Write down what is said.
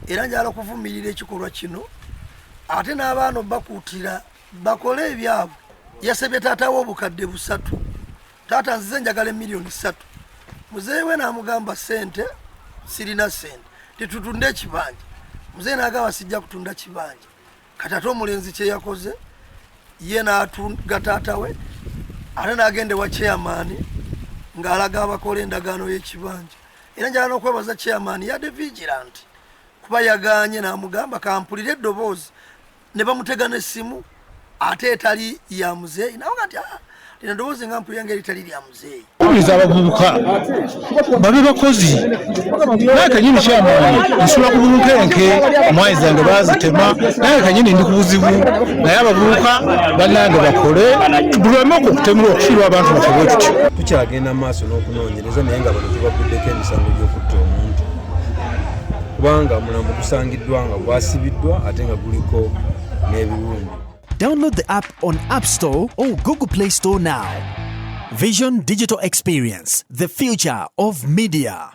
era njala kuvumirira ekikolwa kino ate n'abaana bakuutira bakole ebyabwe. Yasabye taata we obukadde 3. Taata nzize njagala miliyoni 3. Muzeeyi we n'amugamba sente sirina sente tetutunde ekibanja. Muzeeyi n'agamba sijja kutunda kibanja. Kati ate omulenzi kye yakoze ye n'atunga taata we ate n'agende wa chairman ng'alaga abakola endagaano y'ekibanja. Era njala n'okwebaza chairman yadde vigilant kuba yagaanye n'amugamba kampulira eddoboozi ne bamutega n'essimu ate etali ya muzeeyi nawe kati lino eddoboozi nga mpulira ngeri tali lya muzeeyi. Mpuliriza abavubuka babe bakozi naye kanyini kyamaanyi nsula ku bunkenke omwayi zange baazitema naye kanyini ndi ku buzibu naye abavubuka bannange bakole tuleme okutemera okufiirwa abantu baffe bwe tutyo. Tukyagenda maaso n'okunoonyereza naye nga bano tubaguddeko emisango gy'okutta omuntu kubanga omulambo gusangiddwa nga gwasibiddwa ate nga guliko n'ebiwundu. Download the app on App Store or Google Play Store now. Vision Digital Experience, the future of media.